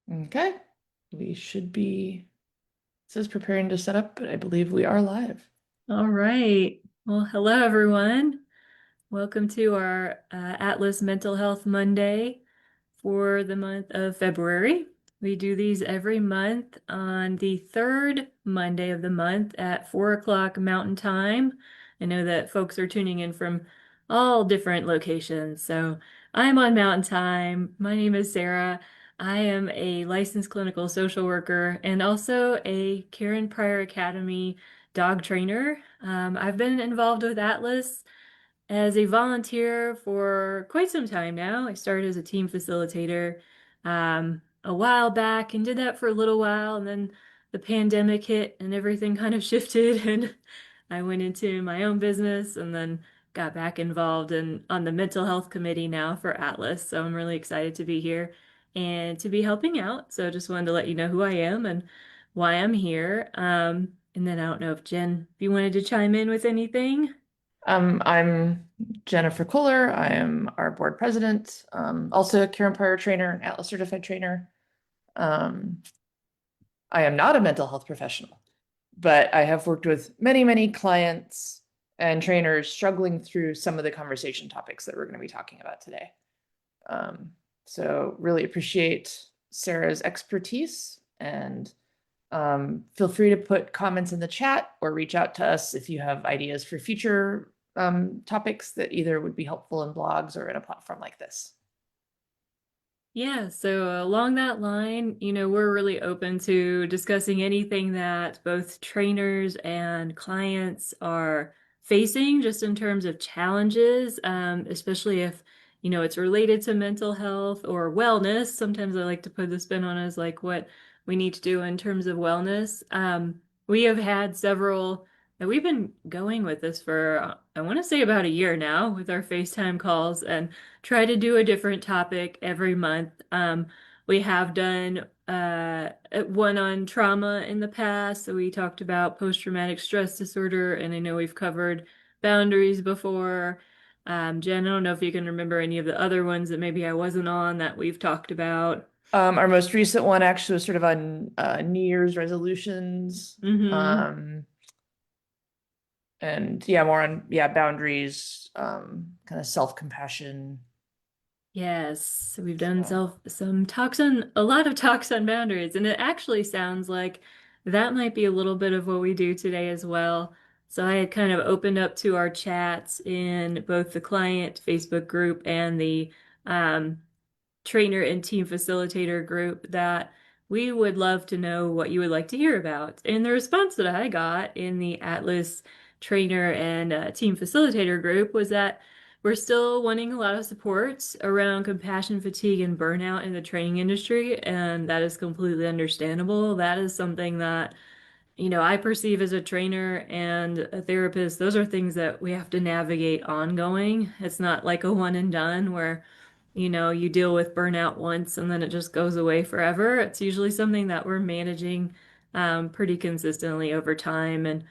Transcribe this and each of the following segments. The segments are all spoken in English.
Okay, we should be, it says preparing to set up, but I believe we are live. All right. Well, hello, everyone. Welcome to our Atlas Mental Health Monday for the month of February. We do these every month on the third Monday of the month at 4 o'clock Mountain Time. I know that folks are tuning in from all different locations. So I'm on Mountain Time. My name is Sarah. I am a licensed clinical social worker and also a Karen Pryor Academy dog trainer. I've been involved with Atlas as a volunteer for quite some time now. I started as a team facilitator a while back and did that for a little while, and then the pandemic hit and everything kind of shifted, and I went into my own business and then got back involved in on the mental health committee now for Atlas. So I'm really excited to be here and to be helping out. So just wanted to let you know who I am and why I'm here. And then I don't know if Jen, if you wanted to chime in with anything. I'm Jennifer Kohler. I am our board president, also a Karen Pryor trainer, and Atlas certified trainer. Um, I am not a mental health professional, but I have worked with many, many clients and trainers struggling through some of the conversation topics that we're going to be talking about today. Um, so really appreciate Sarah's expertise and feel free to put comments in the chat or reach out to us if you have ideas for future topics that either would be helpful in blogs or in a platform like this. Yeah, so along that line, we're really open to discussing anything that both trainers and clients are facing, just in terms of challenges, especially if, it's related to mental health or wellness. Sometimes I like to put the spin on as like what we need to do in terms of wellness. We have had several, and we've been going with this for, I want to say about a year now with our FaceTime calls, and try to do a different topic every month. We have done one on trauma in the past. So we talked about post-traumatic stress disorder, and I know we've covered boundaries before. Jen, I don't know if you can remember any of the other ones that maybe I wasn't on that we've talked about. Our most recent one actually was sort of on New Year's resolutions. Mm-hmm. And yeah, more on boundaries, kind of self-compassion. Yes, so we've done So some talks on a lot of talks on boundaries, and it actually sounds like that might be a little bit of what we do today as well. So I had kind of opened up to our chats in both the client Facebook group and the um, trainer and team facilitator group that we would love to know what you would like to hear about. And the response that I got in the Atlas trainer and team facilitator group was that we're still wanting a lot of support around compassion fatigue and burnout in the training industry, and that is completely understandable. That is something that I perceive as a trainer and a therapist, those are things that we have to navigate ongoing. It's not like a one and done where, you deal with burnout once and then it just goes away forever. It's usually something that we're managing pretty consistently over time, and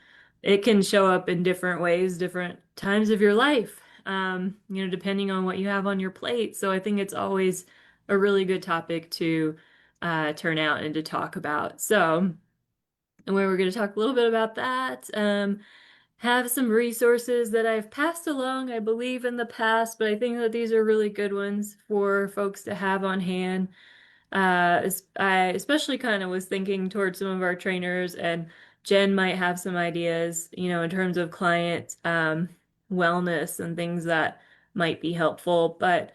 it can show up in different ways, different times of your life, depending on what you have on your plate. So I think it's always a really good topic to turn out and to talk about. So, and where we're going to talk a little bit about that. Have some resources that I've passed along, I believe, in the past, but I think that these are really good ones for folks to have on hand. I especially kind of was thinking towards some of our trainers, and Jen might have some ideas, in terms of client wellness and things that might be helpful. But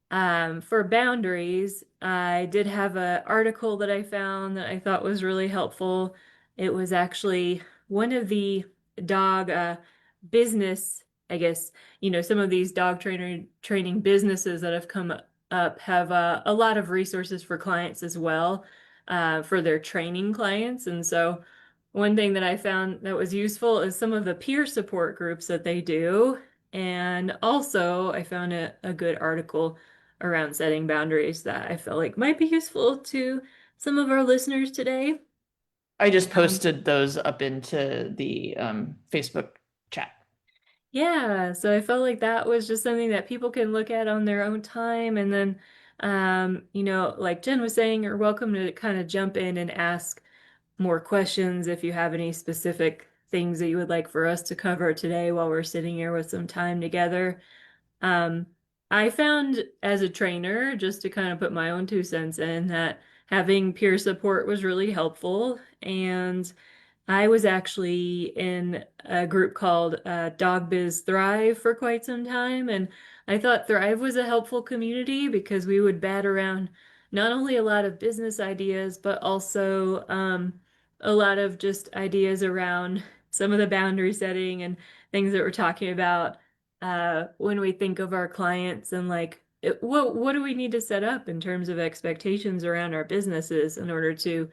for boundaries, I did have an article that I found that I thought was really helpful. It was actually one of the dog business, I guess, some of these dog training businesses that have come up have a lot of resources for clients as well, for their training clients. And so one thing that I found that was useful is some of the peer support groups that they do. And also, I found a good article around setting boundaries that I felt like might be useful to some of our listeners today. I just Um, posted those up into the Facebook chat. yeah, so I felt like that was just something that people can look at on their own time. And then Like Jen was saying, you're welcome to kind of jump in and ask more questions if you have any specific things that you would like for us to cover today while we're sitting here with some time together. Um, I found as a trainer, just to kind of put my own 2 cents in, that having peer support was really helpful. And I was actually in a group called Dog Biz Thrive for quite some time, and I thought Thrive was a helpful community because we would bat around not only a lot of business ideas, but also a lot of just ideas around some of the boundary setting and things that we're talking about when we think of our clients and like what do we need to set up in terms of expectations around our businesses in order to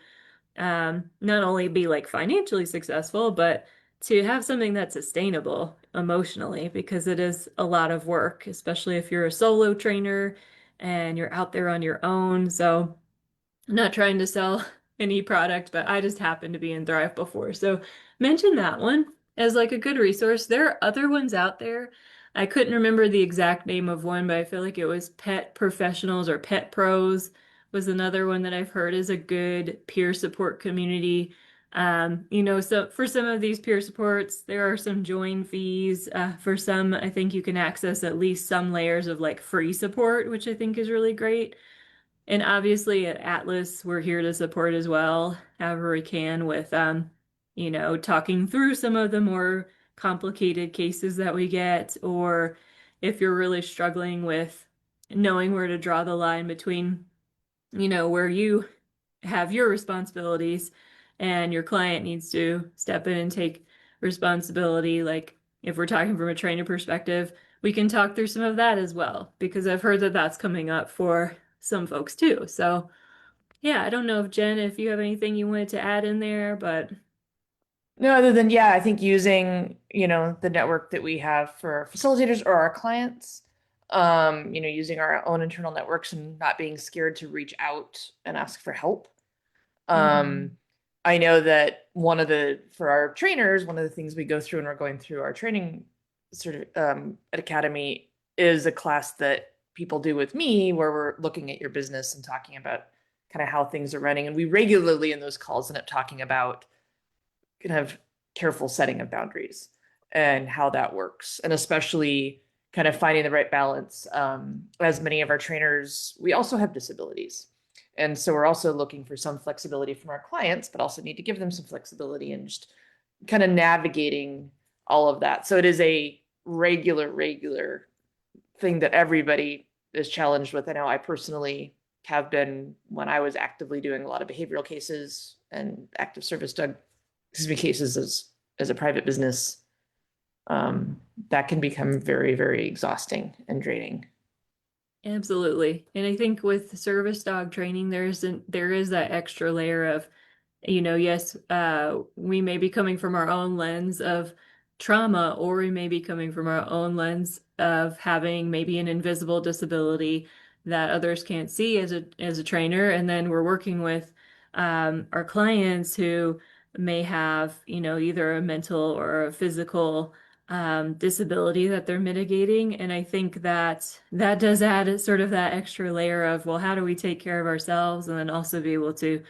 not only be like financially successful, but to have something that's sustainable emotionally, because it is a lot of work, especially if you're a solo trainer and you're out there on your own. So I'm not trying to sell any product, but I just happened to be in Thrive before. So mention that one as like a good resource. There are other ones out there. I couldn't remember the exact name of one, but I feel like it was Pet Professionals or Pet Pros was another one that I've heard is a good peer support community. So for some of these peer supports, there are some join fees. For some, I think you can access at least some layers of like free support, which I think is really great. And obviously at Atlas, we're here to support as well, however we can with talking through some of the more complicated cases that we get, or if you're really struggling with knowing where to draw the line between, where you have your responsibilities and your client needs to step in and take responsibility. Like if we're talking from a trainer perspective, we can talk through some of that as well, because I've heard that that's coming up for some folks too. So yeah, I don't know if Jen, if you have anything you wanted to add in there, but No, other than, yeah, I think using, the network that we have for our facilitators or our clients, using our own internal networks and not being scared to reach out and ask for help. mhm. I know that for our trainers, one of the things we go through when we're going through our training sort of at Academy is a class that people do with me where we're looking at your business and talking about kind of how things are running. And we regularly in those calls end up talking about kind of careful setting of boundaries and how that works. And especially kind of finding the right balance. As many of our trainers, we also have disabilities. And so we're also looking for some flexibility from our clients, but also need to give them some flexibility and just kind of navigating all of that. So it is a regular thing that everybody is challenged with. I know I personally have been when I was actively doing a lot of behavioral cases and active service dog, cases as a private business. That can become very exhausting and draining. Absolutely. And I think with service dog training, there is that extra layer of, yes, we may be coming from our own lens of trauma, or we may be coming from our own lens of having maybe an invisible disability that others can't see as a trainer. And then we're working with our clients who may have, either a mental or a physical disability that they're mitigating. And I think that that does add sort of that extra layer of, well, how do we take care of ourselves and then also be able to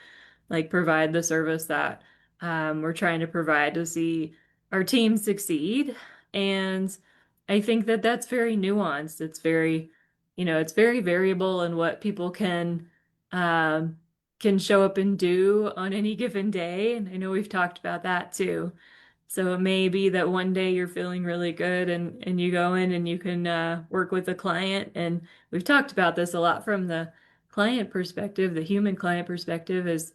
like provide the service that we're trying to provide to see our team succeed. And I think that that's very nuanced. It's very variable in what people can show up and do on any given day. And I know we've talked about that too. So it may be that one day you're feeling really good and you go in and you can work with a client. And we've talked about this a lot from the client perspective, the human client perspective is,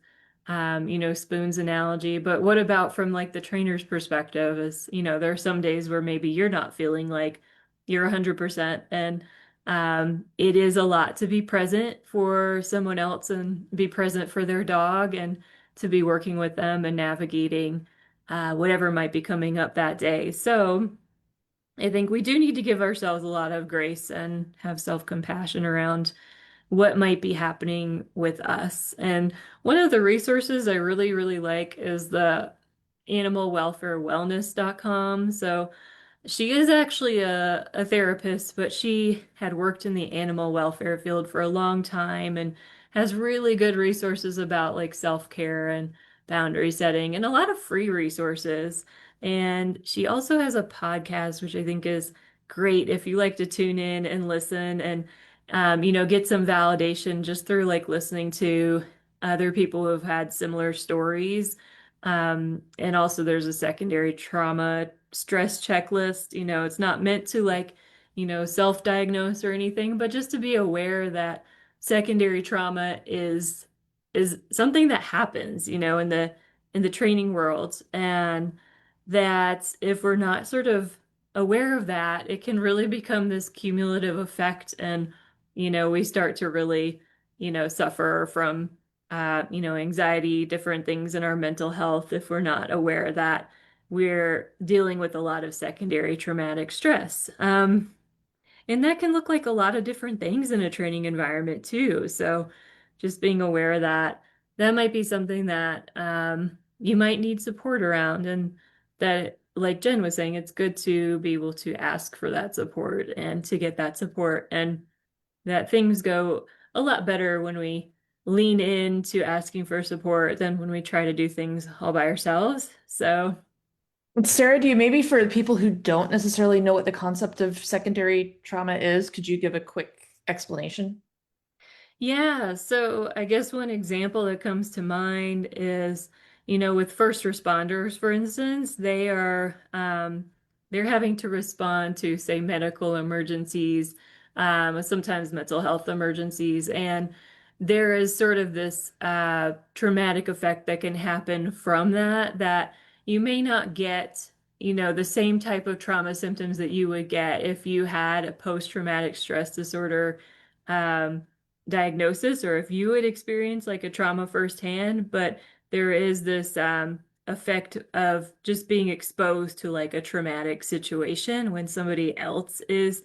Spoon's analogy. But what about from like the trainer's perspective is, there are some days where maybe you're not feeling like you're 100%. And it is a lot to be present for someone else and be present for their dog and to be working with them and navigating whatever might be coming up that day. So I think we do need to give ourselves a lot of grace and have self-compassion around what might be happening with us. And one of the resources I really like is the animalwelfarewellness.com. So She is actually a therapist, but she had worked in the animal welfare field for a long time and has really good resources about like self-care and boundary setting and a lot of free resources. And she also has a podcast, which I think is great if you like to tune in and listen and get some validation just through like listening to other people who have had similar stories. And also there's a secondary trauma stress checklist. It's not meant to like, self-diagnose or anything, but just to be aware that secondary trauma is something that happens, in the training world. And that if we're not sort of aware of that, it can really become this cumulative effect and we start to really, suffer from anxiety, different things in our mental health if we're not aware that we're dealing with a lot of secondary traumatic stress. And that can look like a lot of different things in a training environment too. So just being aware of that, that might be something that you might need support around. And that, like Jen was saying, it's good to be able to ask for that support and to get that support. And that things go a lot better when we lean into asking for support than when we try to do things all by ourselves. So, Sarah, do you maybe for the people who don't necessarily know what the concept of secondary trauma is, could you give a quick explanation? yeah, so I guess one example that comes to mind is, with first responders, for instance, they're having to respond to, say, medical emergencies, sometimes mental health emergencies, and there is sort of this traumatic effect that can happen from that you may not get, the same type of trauma symptoms that you would get if you had a post-traumatic stress disorder. Um, Diagnosis or if you would experience like a trauma firsthand, but there is this effect of just being exposed to like a traumatic situation when somebody else is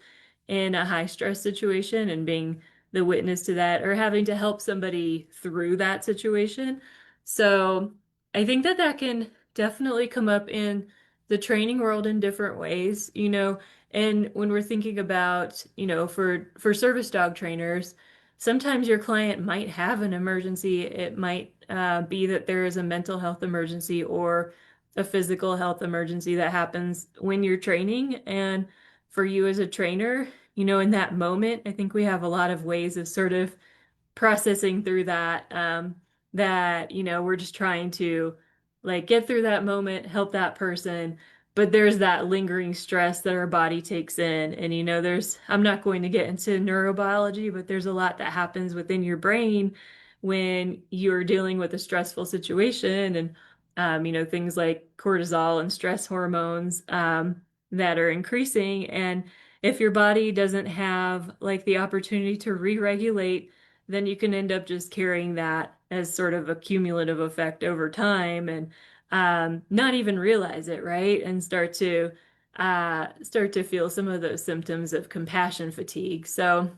in a high stress situation and being the witness to that or having to help somebody through that situation. So I think that that can definitely come up in the training world in different ways, and when we're thinking about, for service dog trainers, sometimes your client might have an emergency. It might be that there is a mental health emergency or a physical health emergency that happens when you're training. And for you as a trainer, in that moment, I think we have a lot of ways of sort of processing through that that we're just trying to like get through that moment, help that person, but there's that lingering stress that our body takes in. And there's, I'm not going to get into neurobiology, but there's a lot that happens within your brain when you're dealing with a stressful situation. And things like cortisol and stress hormones that are increasing. And if your body doesn't have like the opportunity to re-regulate, then you can end up just carrying that as sort of a cumulative effect over time and not even realize it, right? And start to feel some of those symptoms of compassion fatigue. So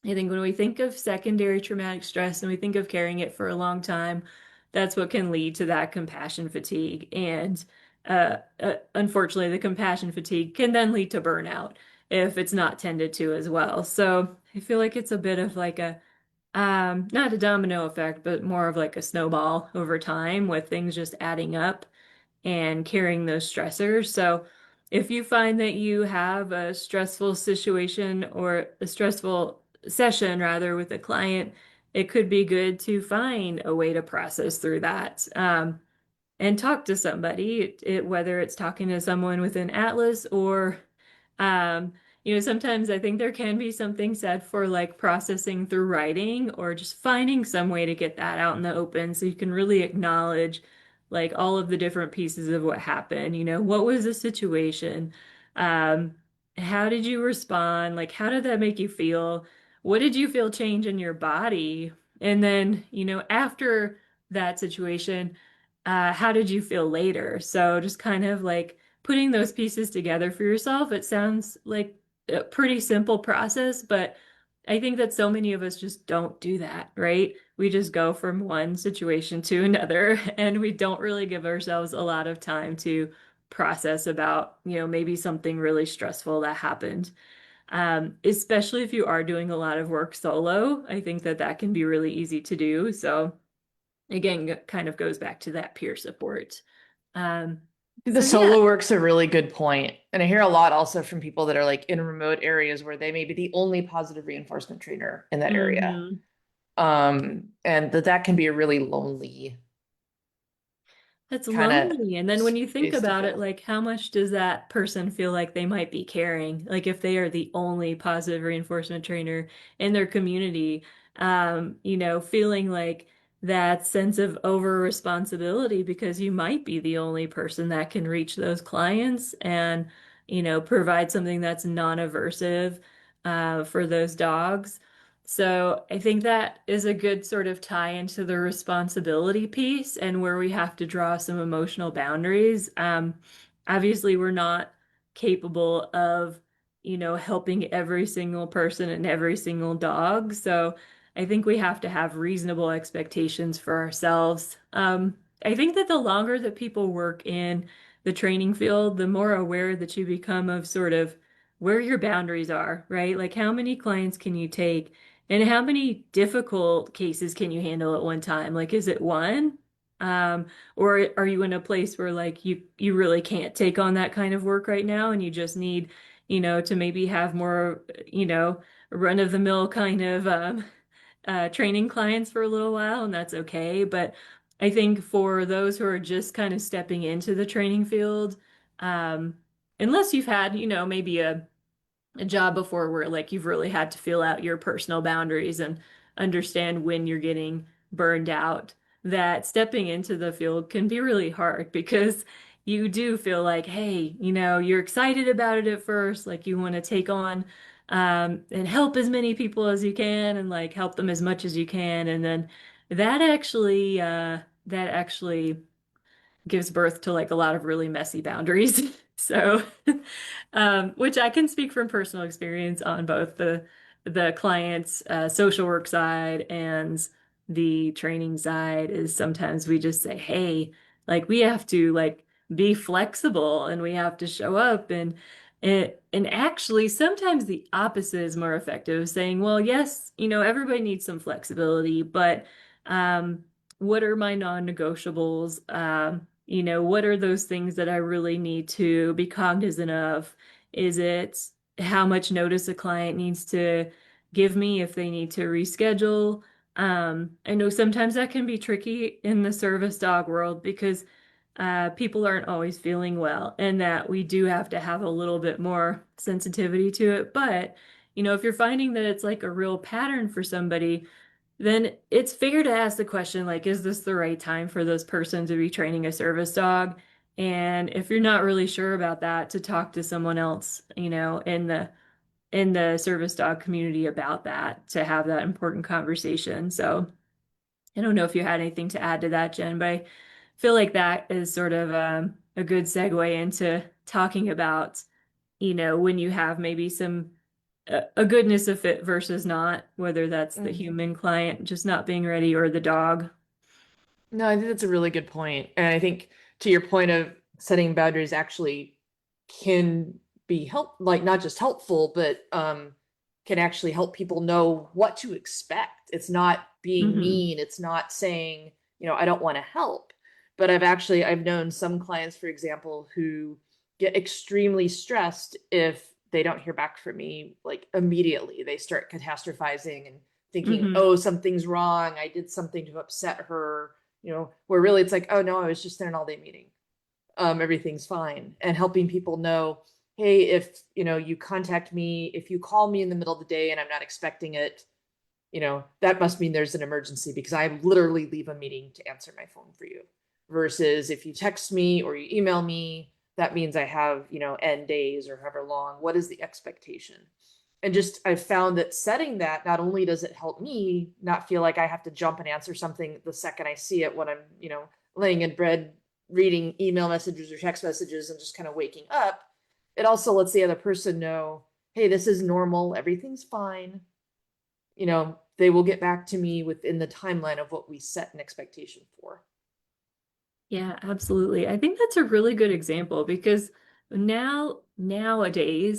I think when we think of secondary traumatic stress and we think of carrying it for a long time, that's what can lead to that compassion fatigue. And unfortunately, the compassion fatigue can then lead to burnout if it's not tended to as well. So I feel like it's a bit of like a not a domino effect, but more of like a snowball over time with things just adding up and carrying those stressors. So if you find that you have a stressful situation or a stressful session rather with a client, it could be good to find a way to process through that. And talk to somebody, whether it's talking to someone within Atlas or, um, sometimes I think there can be something said for like processing through writing or just finding some way to get that out in the open so you can really acknowledge like all of the different pieces of what happened. What was the situation? Um, how did you respond? Like, how did that make you feel? What did you feel change in your body? And then, after that situation, how did you feel later? So just kind of like putting those pieces together for yourself. It sounds like a pretty simple process, but I think that so many of us just don't do that, right? We just go from one situation to another, and we don't really give ourselves a lot of time to process about, maybe something really stressful that happened. Especially if you are doing a lot of work solo, I think that that can be really easy to do. So again, kind of goes back to that peer support. Um, The so yeah. solo work's a really good point. And I hear a lot also from people that are like in remote areas where they may be the only positive reinforcement trainer in that area. Mhm. And that can be a really lonely That's kind of lonely. And then when you think space to about it, fill. like how much does that person feel like they might be carrying? Like if they are the only positive reinforcement trainer in their community, feeling like that sense of over responsibility because you might be the only person that can reach those clients and, provide something that's non-aversive, for those dogs. So I think that is a good sort of tie into the responsibility piece and where we have to draw some emotional boundaries. Obviously, we're not capable of, helping every single person and every single dog. So I think we have to have reasonable expectations for ourselves. I think that the longer that people work in the training field, the more aware that you become of sort of where your boundaries are, right? Like how many clients can you take? And how many difficult cases can you handle at one time? Like, is it one? Um, or are you in a place where like you really can't take on that kind of work right now and you just need, to maybe have more, run-of-the-mill kind of training clients for a little while, and that's okay. But I think for those who are just kind of stepping into the training field, um, unless you've had, maybe a job before where like you've really had to feel out your personal boundaries and understand when you're getting burned out, that stepping into the field can be really hard because you do feel like, hey, you're excited about it at first, like you want to take on and help as many people as you can and like help them as much as you can. And then that actually gives birth to like a lot of really messy boundaries. So, which I can speak from personal experience on both the client's social work side and the training side is sometimes we just say, hey, like we have to like be flexible and we have to show up and actually sometimes the opposite is more effective, saying, well, yes, everybody needs some flexibility, but what are my non-negotiables? What are those things that I really need to be cognizant of? Is it how much notice a client needs to give me if they need to reschedule? I know sometimes that can be tricky in the service dog world because people aren't always feeling well, and that we do have to have a little bit more sensitivity to it. But, if you're finding that it's like a real pattern for somebody, then it's fair to ask the question, like, is this the right time for this person to be training a service dog? And if you're not really sure about that, to talk to someone else, in the service dog community about that, to have that important conversation. So I don't know if you had anything to add to that, Jen, but I feel like that is sort of a good segue into talking about, when you have maybe some a goodness of fit versus not, whether that's the Mhm. human client just not being ready or the dog. No, I think that's a really good point. And I think to your point of setting boundaries actually can be like not just helpful, but can actually help people know what to expect. It's not being Hmm. mean. It's not saying, I don't want to help. But I've known some clients, for example, who get extremely stressed if they don't hear back from me like immediately. They start catastrophizing and thinking, Hmm. oh, something's wrong. I did something to upset her, where really it's like, oh no, I was just in an all-day meeting. Everything's fine. And helping people know, hey, if you contact me, if you call me in the middle of the day and I'm not expecting it, that must mean there's an emergency because I literally leave a meeting to answer my phone for you. Versus if you text me or you email me, that means I have, N days or however long. What is the expectation? And just I've found that setting that, not only does it help me not feel like I have to jump and answer something the second I see it when I'm, laying in bed, reading email messages or text messages and just kind of waking up. It also lets the other person know, hey, this is normal, everything's fine. They will get back to me within the timeline of what we set an expectation for. Yeah, absolutely. I think that's a really good example because nowadays,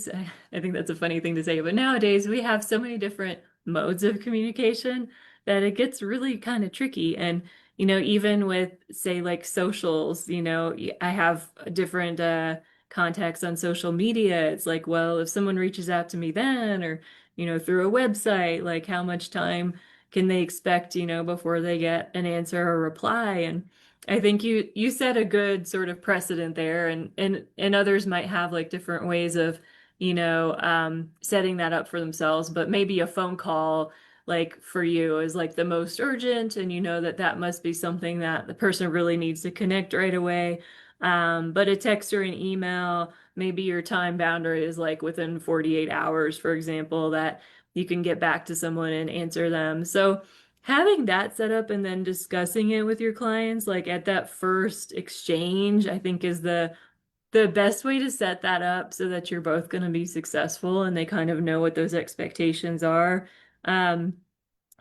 I think that's a funny thing to say, but nowadays we have so many different modes of communication that it gets really kind of tricky. And, even with, say, like socials, I have different contacts on social media. It's like, well, if someone reaches out to me then, or, through a website, like how much time can they expect, before they get an answer or reply? And I think you set a good sort of precedent there, and others might have like different ways of, setting that up for themselves. But maybe a phone call, like for you, is like the most urgent, and you know that that must be something that the person really needs to connect right away. But a text or an email, maybe your time boundary is like within 48 hours, for example, that you can get back to someone and answer them. So having that set up and then discussing it with your clients, like at that first exchange, I think is the best way to set that up so that you're both going to be successful and they kind of know what those expectations are. Um,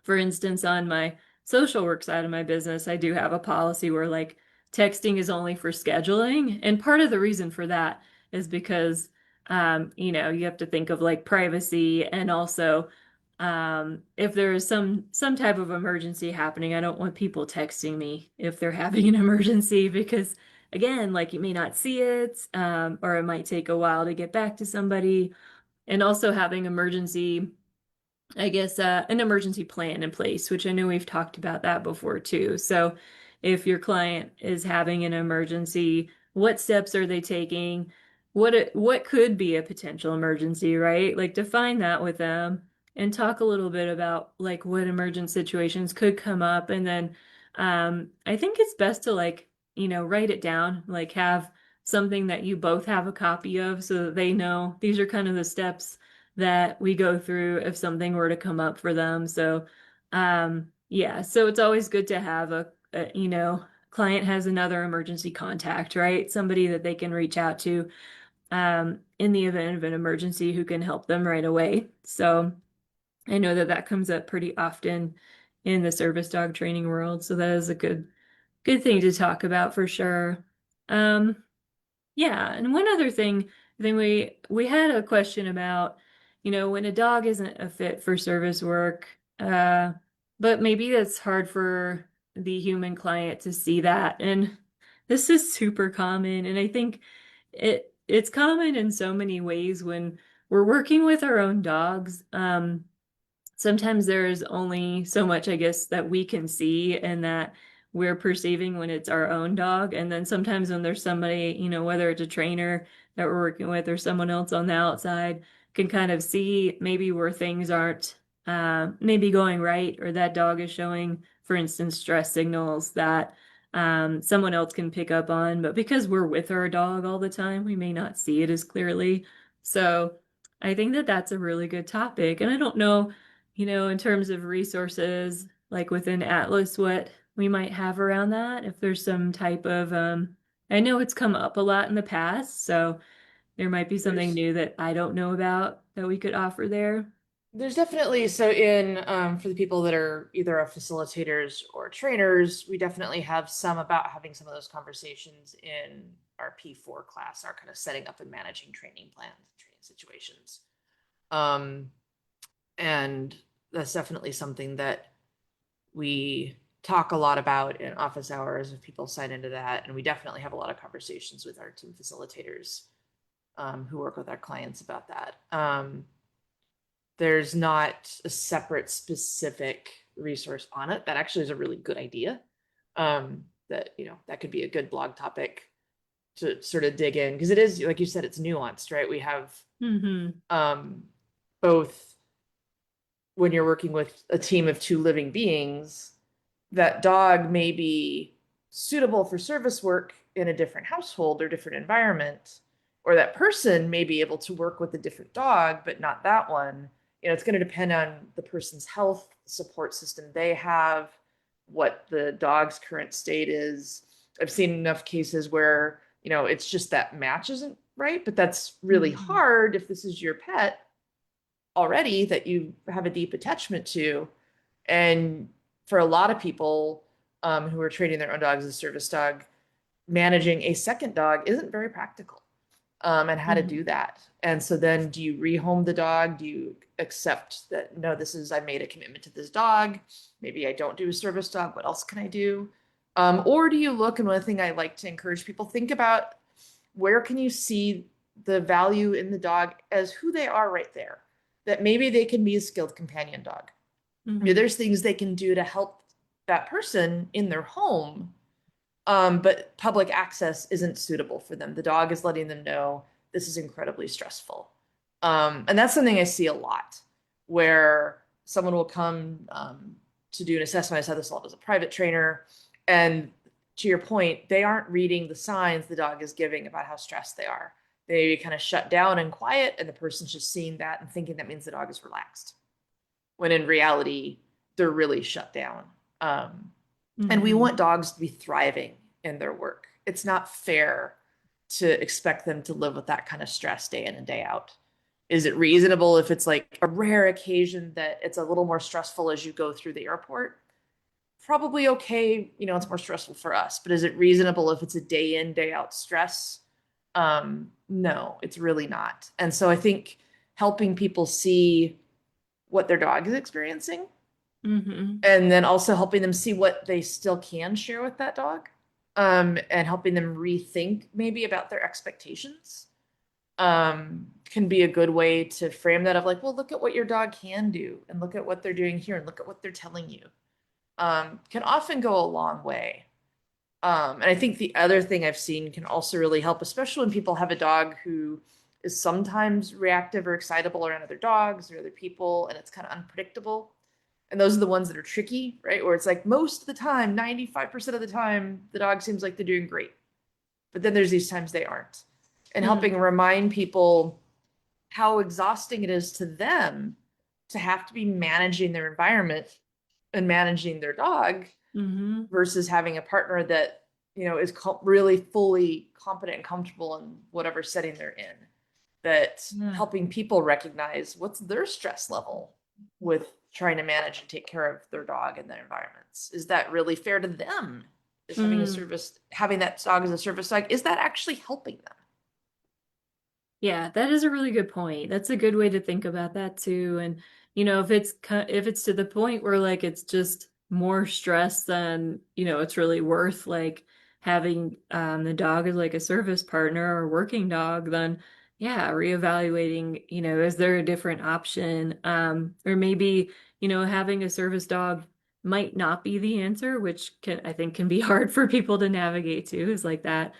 for instance, on my social work side of my business, I do have a policy where like texting is only for scheduling. And part of the reason for that is because, you have to think of like privacy and also if there is some type of emergency happening, I don't want people texting me if they're having an emergency because again, like you may not see it, or it might take a while to get back to somebody. And also having emergency I guess, an emergency plan in place, which I know we've talked about that before too. So, if your client is having an emergency, what steps are they taking? What could be a potential emergency, right? Like define that with them and talk a little bit about like what emergent situations could come up. And then I think it's best to like, write it down, like have something that you both have a copy of so that they know these are kind of the steps that we go through if something were to come up for them. So, yeah, so it's always good to have client has another emergency contact, right? Somebody that they can reach out to in the event of an emergency who can help them right away. So I know that that comes up pretty often in the service dog training world. So that is a good thing to talk about for sure. Um, yeah, and one other thing, then we had a question about, when a dog isn't a fit for service work, but maybe that's hard for the human client to see that. And this is super common, and I think it's common in so many ways when we're working with our own dogs. Sometimes there's only so much, I guess, that we can see and that we're perceiving when it's our own dog. And then sometimes when there's somebody, whether it's a trainer that we're working with or someone else on the outside, can kind of see maybe where things aren't maybe going right, or that dog is showing, for instance, stress signals that someone else can pick up on. But because we're with our dog all the time, we may not see it as clearly. So I think that that's a really good topic. And I don't know in terms of resources, like within Atlas, what we might have around that, if there's some type of, I know it's come up a lot in the past, so there might be something There's new that I don't know about that we could offer there. there's definitely so in for the people that are either our facilitators or trainers, we definitely have some about having some of those conversations in our P4 class, our kind of setting up and managing training plans, training situations. Um, and that's definitely something that we talk a lot about in office hours if people sign into that. And we definitely have a lot of conversations with our team facilitators who work with our clients about that. There's not a separate specific resource on it. That actually is a really good idea. That that could be a good blog topic to sort of dig in because it is like you said, it's nuanced, right? We have Mm-hmm. um, both when you're working with a team of two living beings, that dog may be suitable for service work in a different household or different environment, or that person may be able to work with a different dog, but not that one. It's going to depend on the person's health, support system they have, what the dog's current state is. I've seen enough cases where, it's just that match isn't right, but that's really Mm-hmm. hard if this is your pet already that you have a deep attachment to. And for a lot of people who are training their own dogs as service dog, managing a second dog isn't very practical, and how to do Mhm. that. And so then do you rehome the dog? Do you accept that, no, this is, I made a commitment to this dog. Maybe I don't do a service dog. What else can I do? Or do you look, and one thing I like to encourage people, think about where can you see the value in the dog as who they are right there? That maybe they can be a skilled companion dog. Maybe Mhm. there's things they can do to help that person in their home, but public access isn't suitable for them. The dog is letting them know this is incredibly stressful. And that's something I see a lot where someone will come to do an assessment. I said this a lot as a private trainer. And to your point, they aren't reading the signs the dog is giving about how stressed they are. They kind of shut down and quiet, and the person's just seeing that and thinking that means the dog is relaxed, when in reality, they're really shut down. Um, and we Mhm. want dogs to be thriving in their work. It's not fair to expect them to live with that kind of stress day in and day out. Is it reasonable if it's like a rare occasion that it's a little more stressful as you go through the airport? Probably okay, it's more stressful for us, but is it reasonable if it's a day in, day out stress? No, it's really not. And so I think helping people see what their dog is experiencing, Mhm. and then also helping them see what they still can share with that dog, and helping them rethink maybe about their expectations, can be a good way to frame that, of like, well, look at what your dog can do and look at what they're doing here and look at what they're telling you, can often go a long way. And I think the other thing I've seen can also really help, especially when people have a dog who is sometimes reactive or excitable around other dogs or other people, and it's kind of unpredictable. And those are the ones that are tricky, right? Where it's like most of the time, 95% of the time, the dog seems like they're doing great. But then there's these times they aren't. And helping Mhm. remind people how exhausting it is to them to have to be managing their environment and managing their dog Mhm. versus having a partner that is really fully competent and comfortable in whatever setting they're in, that Yeah. helping people recognize what's their stress level with trying to manage and take care of their dog in their environments. Is that really fair to them? Is Mm. having that dog as a service dog, is that actually helping them? Yeah, that is a really good point. That's a good way to think about that too. And if it's to the point where like it's just more stress than, it's really worth like having the dog as like a service partner or working dog, then yeah, reevaluating, is there a different option? Or maybe, having a service dog might not be the answer, which I think can be hard for people to navigate too, is like that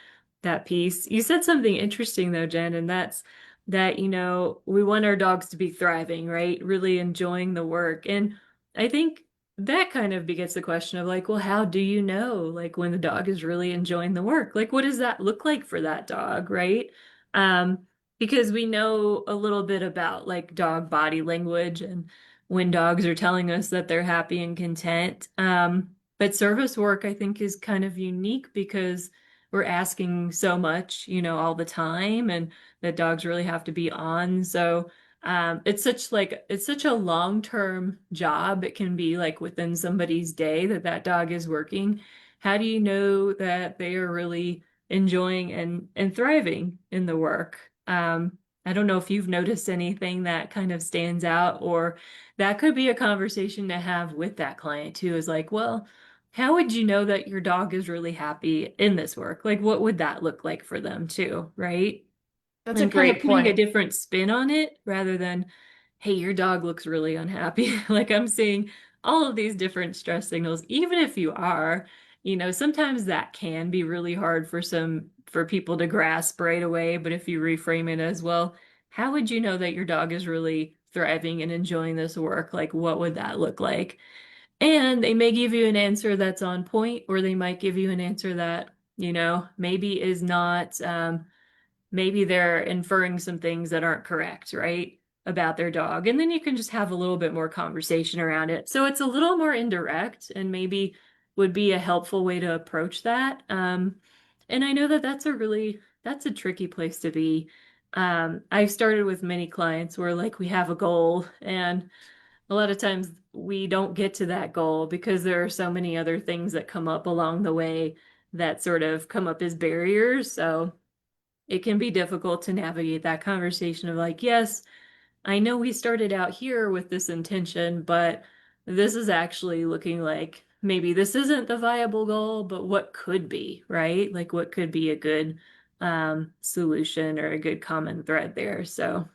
piece. You said something interesting though, Jen, and that's that, we want our dogs to be thriving, right? Really enjoying the work. And I think that kind of begets the question of like, well, how do you know like when the dog is really enjoying the work? Like, what does that look like for that dog, right? Um, because we know a little bit about like dog body language and when dogs are telling us that they're happy and content. But service work, I think, is kind of unique because we're asking so much, all the time, and that dogs really have to be on. So it's such a long-term job. It can be like within somebody's day that dog is working. How do you know that they are really enjoying and thriving in the work? I don't know if you've noticed anything that kind of stands out, or that could be a conversation to have with that client too, is like, well, how would you know that your dog is really happy in this work? Like, what would that look like for them too, right? That's a And kind of great putting a point. different spin on it rather than, hey, your dog looks really unhappy. Like I'm seeing all of these different stress signals, even if you are, sometimes that can be really hard for people to grasp right away. But if you reframe it as, well, how would you know that your dog is really thriving and enjoying this work? Like, what would that look like? And they may give you an answer that's on point, or they might give you an answer that, maybe is not, maybe they're inferring some things that aren't correct, right? About their dog. And then you can just have a little bit more conversation around it. So it's a little more indirect and maybe would be a helpful way to approach that. And I know that that's a tricky place to be. I've started with many clients where like we have a goal, and a lot of times we don't get to that goal because there are so many other things that come up along the way. that sort of come up as barriers. So it can be difficult to navigate that conversation of like, yes, I know we started out here with this intention, but this is actually looking like maybe this isn't the viable goal, but what could be, right? Like what could be a good solution or a good common thread there. So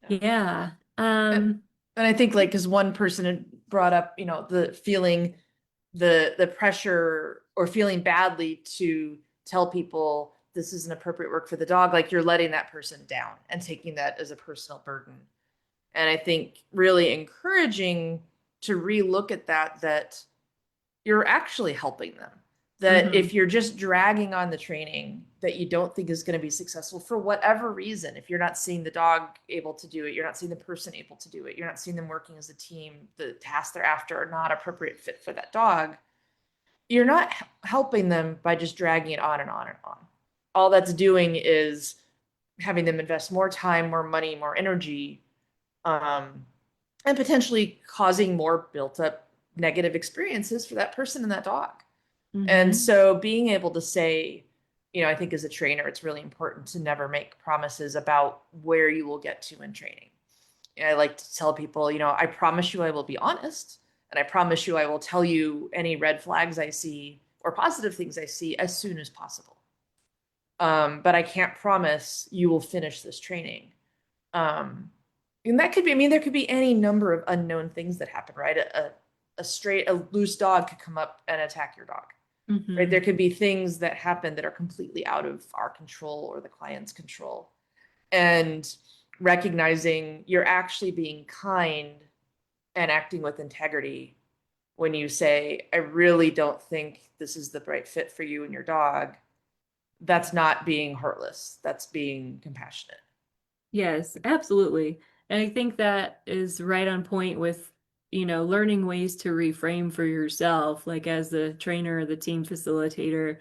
Yeah. yeah. And, and I think like, because one person had brought up, the feeling, the pressure or feeling badly to tell people this isn't appropriate work for the dog, like you're letting that person down and taking that as a personal burden. And I think really encouraging to relook at that you're actually helping them. That Hmm. if you're just dragging on the training that you don't think is going to be successful for whatever reason, if you're not seeing the dog able to do it, you're not seeing the person able to do it, you're not seeing them working as a team, the tasks they're after are not appropriate fit for that dog, you're not helping them by just dragging it on and on and on. All that's doing is having them invest more time, more money, more energy, um, and potentially causing more built up negative experiences for that person and that dog. And Hmm. so being able to say, I think as a trainer, it's really important to never make promises about where you will get to in training. And I like to tell people, I promise you I will be honest, and I promise you I will tell you any red flags I see or positive things I see as soon as possible. But I can't promise you will finish this training. Um, and that could be, I mean, there could be any number of unknown things that happen, right? A loose dog could come up and attack your dog, right? There Hmm. could be things that happen that are completely out of our control or the client's control. And recognizing you're actually being kind and acting with integrity when you say, I really don't think this is the right fit for you and your dog. That's not being heartless. That's being compassionate. Yes, absolutely. And I think that is right on point with, learning ways to reframe for yourself, like as the trainer or the team facilitator,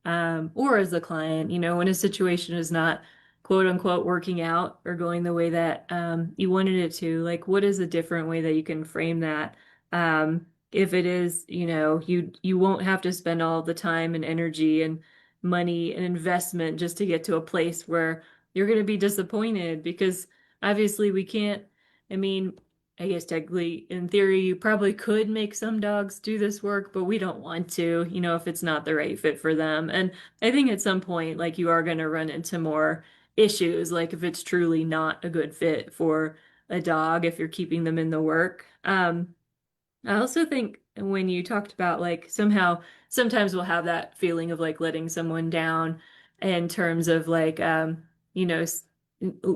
or as a client, when a situation is not quote unquote working out or going the way that you wanted it to, like what is a different way that you can frame that? If it is, you won't have to spend all the time and energy and money and investment just to get to a place where you're going to be disappointed because obviously we can't, I mean, I guess technically, in theory, you probably could make some dogs do this work, but we don't want to, if it's not the right fit for them. And I think at some point, like you are going to run into more issues, like if it's truly not a good fit for a dog, if you're keeping them in the work. I also think when you talked about like somehow sometimes we'll have that feeling of like letting someone down in terms of like you know s-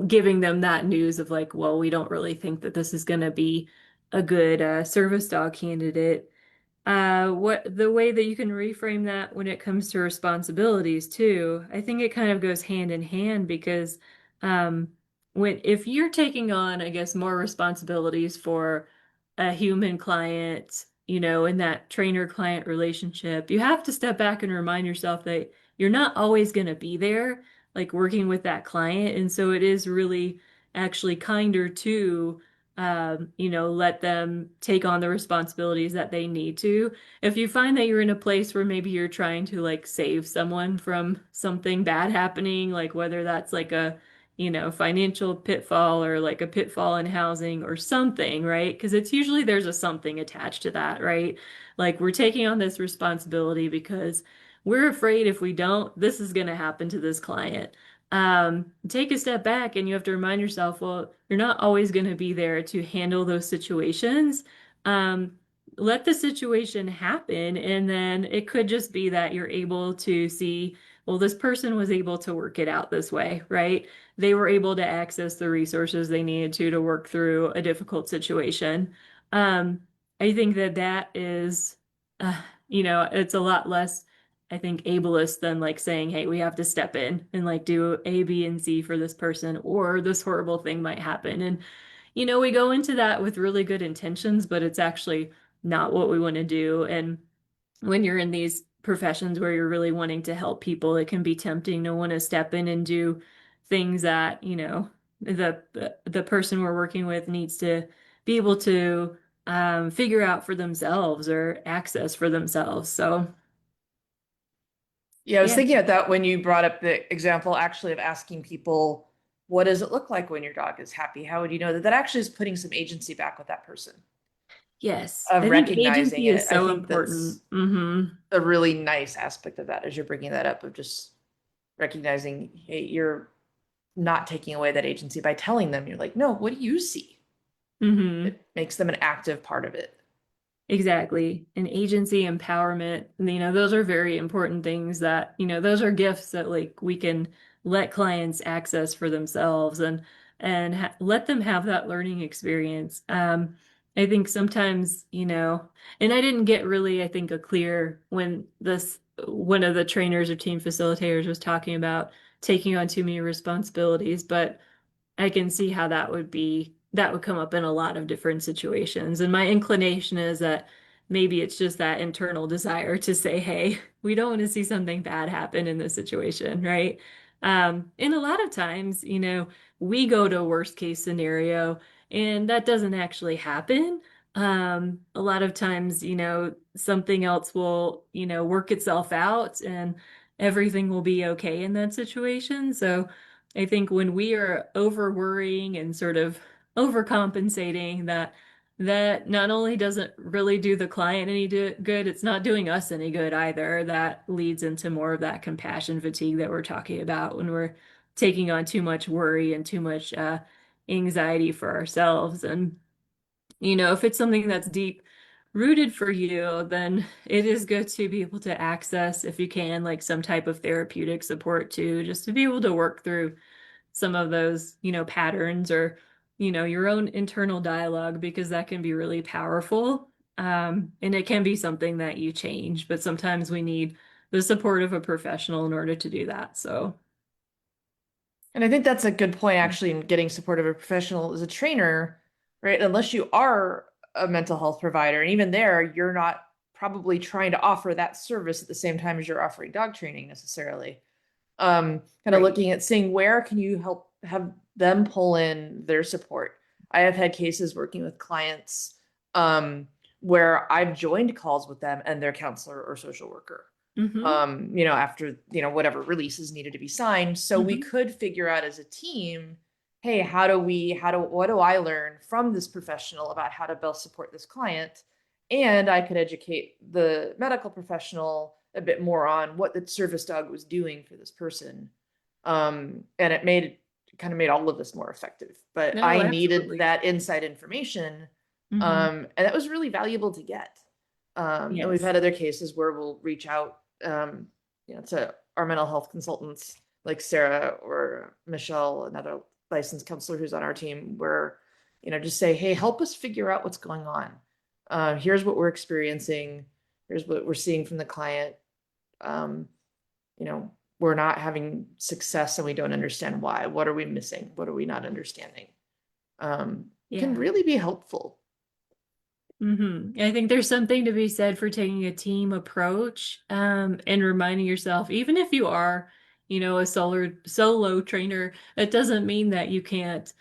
giving them that news of like, well, we don't really think that this is going to be a good service dog candidate. What the way that you can reframe that when it comes to responsibilities too, I think it kind of goes hand in hand because um, when if you're taking on, I guess, more responsibilities for a human client, in that trainer-client relationship, you have to step back and remind yourself that you're not always going to be there, like working with that client, and so it is really actually kinder to let them take on the responsibilities that they need to. If you find that you're in a place where maybe you're trying to like save someone from something bad happening, like whether that's like a, financial pitfall or like a pitfall in housing or something, right? Because it's usually there's a something attached to that, right? Like we're taking on this responsibility because we're afraid if we don't, this is going to happen to this client. Take a step back and you have to remind yourself, well, you're not always going to be there to handle those situations. Um, Let the situation happen, and then it could just be that you're able to see, well, this person was able to work it out this way, right? They were able to access the resources they needed to work through a difficult situation. Um, I think that that is, uh, it's a lot less I think ableist than like saying, hey, we have to step in and like do A, B, and C for this person, or this horrible thing might happen. And, we go into that with really good intentions, but it's actually not what we want to do. And when you're in these professions where you're really wanting to help people, it can be tempting to want to step in and do things that, the person we're working with needs to be able to figure out for themselves or access for themselves. So, Yeah, I was Yeah. thinking of that when you brought up the example actually of asking people, what does it look like when your dog is happy? How would you know that that actually is putting some agency back with that person Yes. of I think recognizing agency is it? I so think important. that's a really nice aspect of that as you're bringing that up of just recognizing, hey, you're not taking away that agency by telling them, you're like, no, what do you see? Hmm. It makes them an active part of it. Exactly. And agency empowerment, those are very important things that, those are gifts that like we can let clients access for themselves and ha let them have that learning experience. I think sometimes, and I didn't get really, I think, a clear when this one of the trainers or team facilitators was talking about taking on too many responsibilities, but I can see how that would come up in a lot of different situations. And my inclination is that maybe it's just that internal desire to say, hey, we don't want to see something bad happen in this situation, right? And a lot of times, we go to a worst case scenario and that doesn't actually happen. A lot of times, something else will, work itself out and everything will be okay in that situation. So, I think when we are over worrying and sort of overcompensating, that not only doesn't really do the client any good, it's not doing us any good either. That leads into more of that compassion fatigue that we're talking about when we're taking on too much worry and too much anxiety for ourselves. And if it's something that's deep rooted for you, then it is good to be able to access, if you can, like some type of therapeutic support too, just to be able to work through some of those, patterns or, your own internal dialogue, because that can be really powerful. And it can be something that you change, but sometimes we need the support of a professional in order to do that. So, And I think that's a good point, actually, in getting support of a professional as a trainer, right? Unless you are a mental health provider, and even there, you're not probably trying to offer that service at the same time as you're offering dog training necessarily. Kind of right. looking at seeing where can you help have them pull in their support. I have had cases working with clients where I've joined calls with them and their counselor or social worker. Mm-hmm. After, whatever releases needed to be signed. So we Mm-hmm. could figure out as a team, hey, what do I learn from this professional about how to best support this client? And I could educate the medical professional a bit more on what the service dog was doing for this person. And kind of made all of this more effective. But No, I needed absolutely. that inside information. Mm-hmm. And that was really valuable to get. And we've Yes. had other cases where we'll reach out, to our mental health consultants like Sarah or Michelle, another licensed counselor who's on our team, where, just say, hey, help us figure out what's going on. Here's what we're experiencing. Here's what we're seeing from the client. Um, we're not having success and we don't understand why. What are we missing? What are we not understanding? Can Yeah. really be helpful. I think there's something to be said for taking a team approach, and reminding yourself, even if you are, a solo trainer, it doesn't mean that you can't,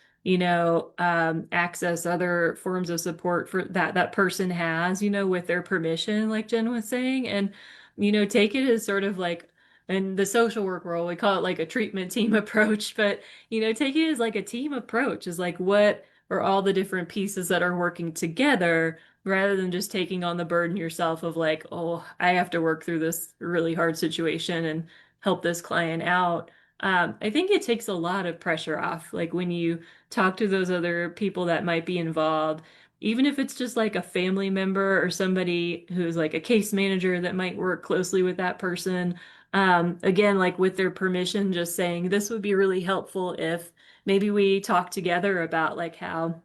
access other forms of support for that person has, with their permission, like Jen was saying, and take it as sort of like in the social work world, we call it like a treatment team approach, but take it as like a team approach, is like what are all the different pieces that are working together rather than just taking on the burden yourself of like, oh, I have to work through this really hard situation and help this client out. I think it takes a lot of pressure off. Like when you talk to those other people that might be involved, even if it's just like a family member or somebody who's like a case manager that might work closely with that person. Again, like with their permission, just saying this would be really helpful if maybe we talk together about like how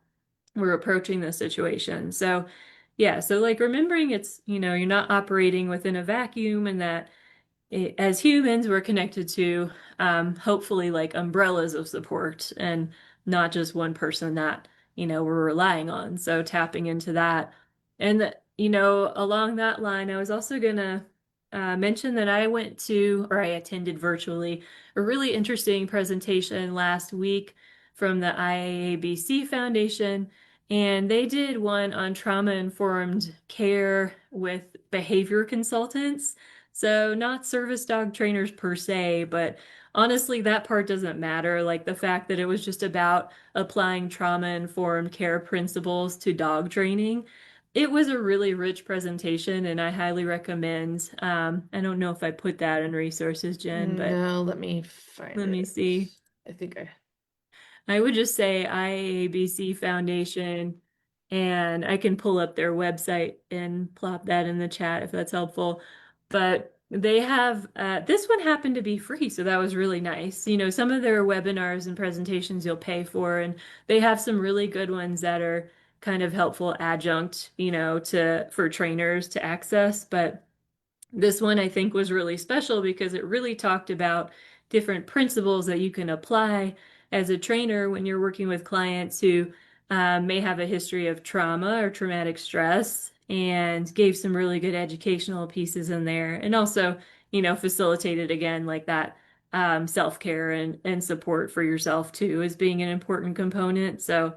we're approaching this situation. So, yeah, so like remembering it's, you're not operating within a vacuum and that as humans, we're connected to hopefully like umbrellas of support and not just one person that, we're relying on. So tapping into that. And, along that line, I was also gonna mention that I went to, or I attended virtually, a really interesting presentation last week from the IAABC Foundation. And they did one on trauma-informed care with behavior consultants. So not service dog trainers per se, but honestly, that part doesn't matter. Like the fact that it was just about applying trauma-informed care principles to dog training. It was a really rich presentation, and I highly recommend. I don't know if I put that in resources, Jen, but No, let me find let me it. see. I think I I would just say IABC Foundation, and I can pull up their website and plop that in the chat if that's helpful. But they have this one happened to be free, so that was really nice. You know, some of their webinars and presentations you'll pay for, and they have some really good ones that are kind of helpful adjunct, you know, to for trainers to access. But this one I think was really special because it really talked about different principles that you can apply as a trainer when you're working with clients who may have a history of trauma or traumatic stress, and gave some really good educational pieces in there. And also, you know, facilitated again like that self-care and support for yourself too as being an important component. So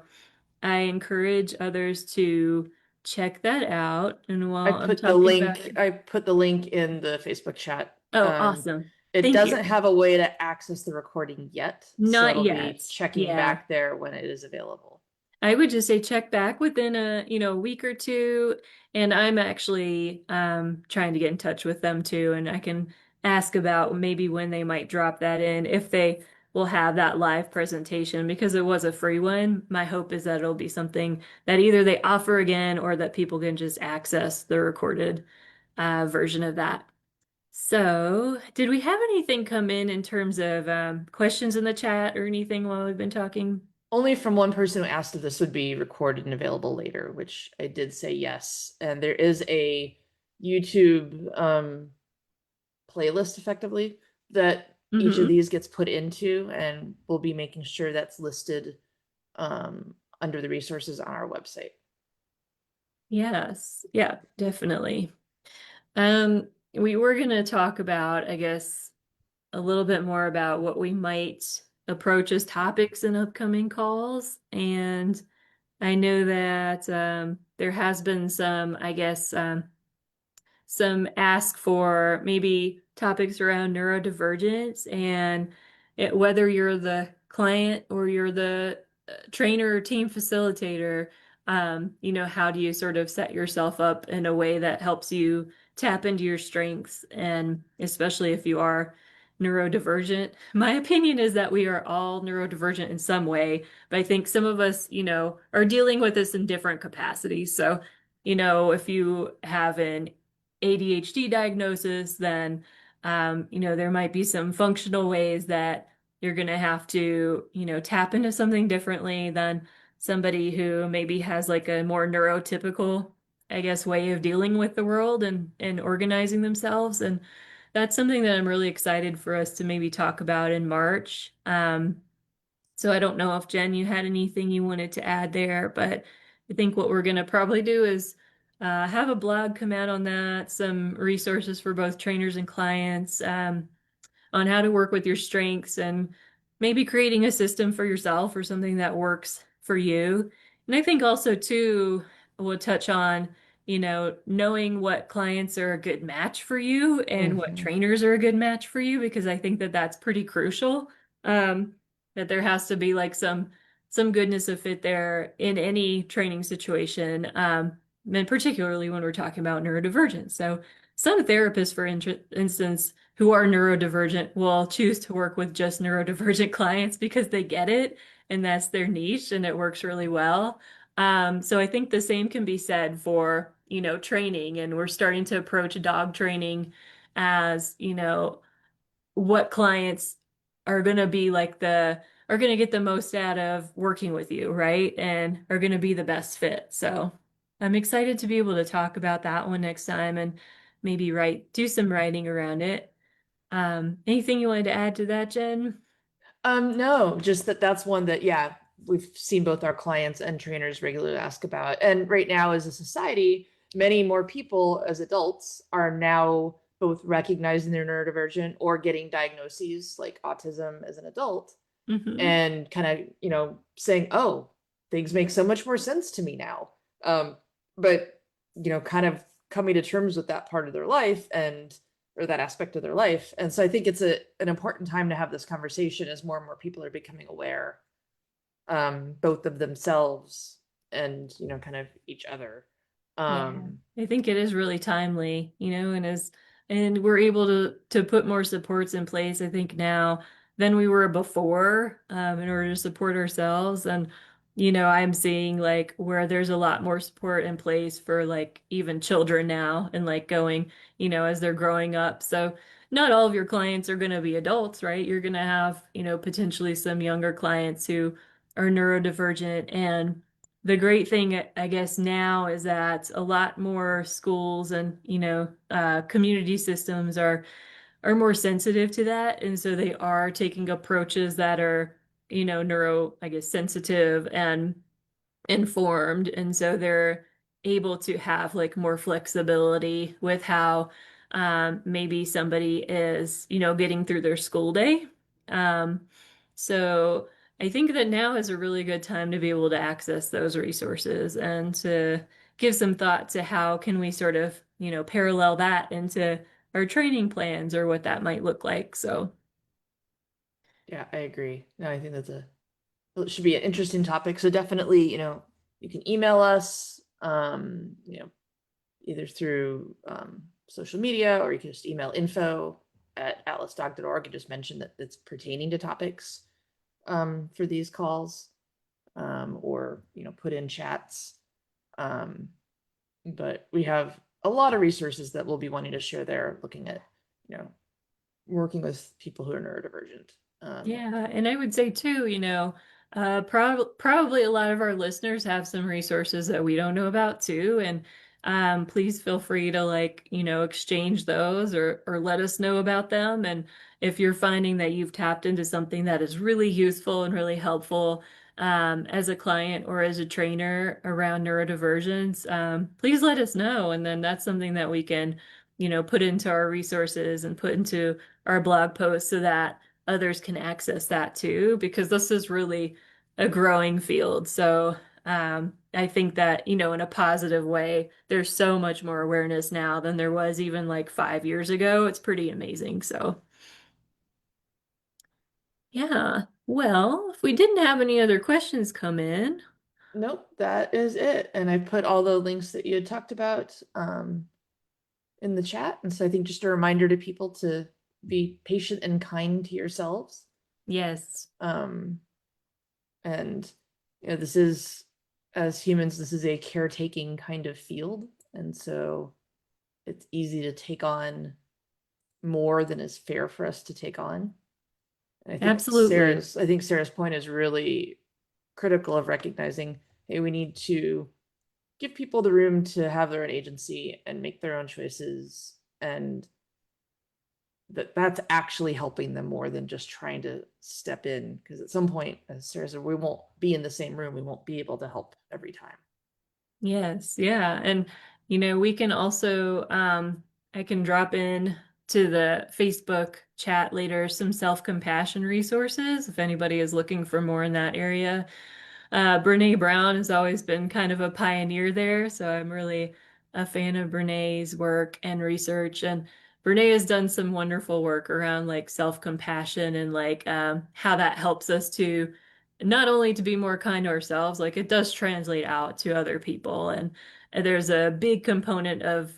I encourage others to check that out. And while I'm talking about it, I put the link in the Facebook chat. oh, awesome. It Thank doesn't you. have a way to access the recording yet, so Not it'll be yet. checking Yeah. back there when it is available. I would just say check back within a, you know, week or two. And I'm actually trying to get in touch with them too. And I can ask about maybe when they might drop that in, if they will have that live presentation, because it was a free one. My hope is that it'll be something that either they offer again or that people can just access the recorded version of that. So, did we have anything come in terms of questions in the chat or anything while we've been talking? Only from one person who asked if this would be recorded and available later, which I did say yes. And there is a YouTube playlist effectively that each of Hmm. these gets put into, and we'll be making sure that's listed under the resources on our website. Yes. Yeah, definitely. We were going to talk about, I guess, a little bit more about what we might approach as topics in upcoming calls. And I know that there has been some, I guess, some ask for maybe topics around neurodivergence and whether you're the client or you're the trainer or team facilitator, you know, how do you sort of set yourself up in a way that helps you tap into your strengths? And especially if you are neurodivergent, my opinion is that we are all neurodivergent in some way, but I think some of us, you know, are dealing with this in different capacities. So, you know, if you have an ADHD diagnosis, then you know, there might be some functional ways that you're going to have to, you know, tap into something differently than somebody who maybe has like a more neurotypical, I guess, way of dealing with the world and organizing themselves. And that's something that I'm really excited for us to maybe talk about in March. So I don't know if Jen, you had anything you wanted to add there, but I think what we're going to probably do is have a blog come out on that, some resources for both trainers and clients on how to work with your strengths, and maybe creating a system for yourself or something that works for you. And I think also too, we'll touch on, you know, knowing what clients are a good match for you and what Mhm. trainers are a good match for you, because I think that that's pretty crucial. That there has to be like some goodness of fit there in any training situation, and particularly when we're talking about neurodivergence. So some therapists, for instance, who are neurodivergent will choose to work with just neurodivergent clients because they get it and that's their niche and it works really well. So I think the same can be said for, you know, training, and we're starting to approach dog training as, you know, what clients are going to be like are going to get the most out of working with you, right? And are going to be the best fit. So I'm excited to be able to talk about that one next time and maybe do some writing around it. Anything you wanted to add to that, Jen? No, just that that's one that, yeah, we've seen both our clients and trainers regularly ask about. And right now, as a society, many more people as adults are now both recognizing they're neurodivergent or getting diagnoses like autism as an adult, Hmm. and kind of, saying, oh, things make so much more sense to me now. But, kind of coming to terms with that part of their life and or that aspect of their life. And so I think it's an important time to have this conversation as more and more people are becoming aware, both of themselves and, kind of each other. Yeah, Um, I think it is really timely, and we're able to put more supports in place, I think now than we were before, in order to support ourselves. And I'm seeing like where there's a lot more support in place for like even children now and like going, as they're growing up. So not all of your clients are going to be adults, right? You're going to have, potentially some younger clients who are neurodivergent. And the great thing, I guess, now is that a lot more schools and, community systems are more sensitive to that. And so they are taking approaches that are, neuro, I guess, sensitive and informed. And so they're able to have like more flexibility with how maybe somebody is, getting through their school day. Um, so I think that now is a really good time to be able to access those resources and to give some thought to how can we sort of, parallel that into our training plans or what that might look like. So, yeah, I agree. No, I think it should be an interesting topic. So definitely, you can email us, either through social media, or you can just email info@atlasdog.org and just mention that it's pertaining to topics for these calls, or put in chats. Um, but we have a lot of resources that we'll be wanting to share there, looking at you know working with people who are neurodivergent. yeah, and I would say too, probably a lot of our listeners have some resources that we don't know about too, and please feel free to like, exchange those or let us know about them. And if you're finding that you've tapped into something that is really useful and really helpful as a client or as a trainer around neurodivergence, please let us know, and then that's something that we can, put into our resources and put into our blog posts so that others can access that too, because this is really a growing field. So I think that, in a positive way, there's so much more awareness now than there was even like 5 years ago. It's pretty amazing. So, yeah. Well, if we didn't have any other questions come in, Nope, that is it. And I put all the links that you had talked about in the chat. And so I think just a reminder to people to be patient and kind to yourselves. yes, Um, and this is, as humans, this is a caretaking kind of field. And so it's easy to take on more than is fair for us to take on. And absolutely. I think Sarah's point is really critical of recognizing, hey, we need to give people the room to have their own agency and make their own choices, and that's actually helping them more than just trying to step in, because at some point, as Sarah said, we won't be in the same room, we won't be able to help every time. Yes, yeah. And we can also I can drop in to the Facebook chat later some self-compassion resources if anybody is looking for more in that area. Brene Brown has always been kind of a pioneer there, so I'm really a fan of Brene's work and research. And Brene has done some wonderful work around like self-compassion and like how that helps us to not only to be more kind to ourselves, like it does translate out to other people. And there's a big component of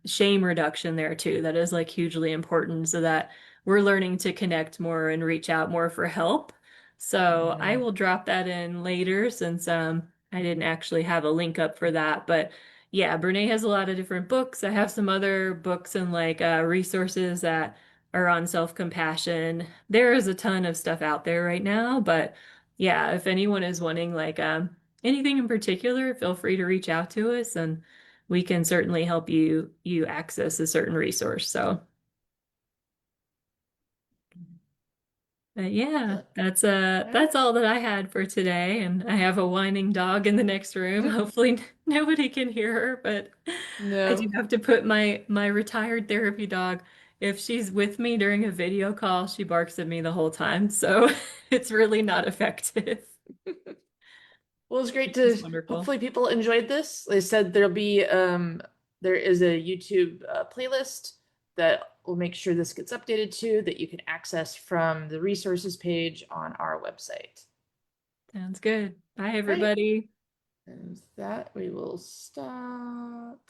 shame reduction there too that is like hugely important so that we're learning to connect more and reach out more for help. So I Mhm. will drop that in later since I didn't actually have a link up for that. But yeah, Brene has a lot of different books. I have some other books and like resources that are on self-compassion. There is a ton of stuff out there right now, but yeah, if anyone is wanting like anything in particular, feel free to reach out to us and we can certainly help you access a certain resource. So yeah, Excellent. All that's all that I had for today, and I have a whining dog in the next room. right. Hopefully nobody can hear her, but I do No. have to put my retired therapy dog. If she's with me during a video call, she barks at me the whole time, so it's really not effective. Well, it's great She's to wonderful. hopefully people enjoyed this. They said there is a YouTube playlist that will make sure this gets updated to that you can access from the resources page on our website. Sounds good. Bye, Right. everybody. And with that we will stop.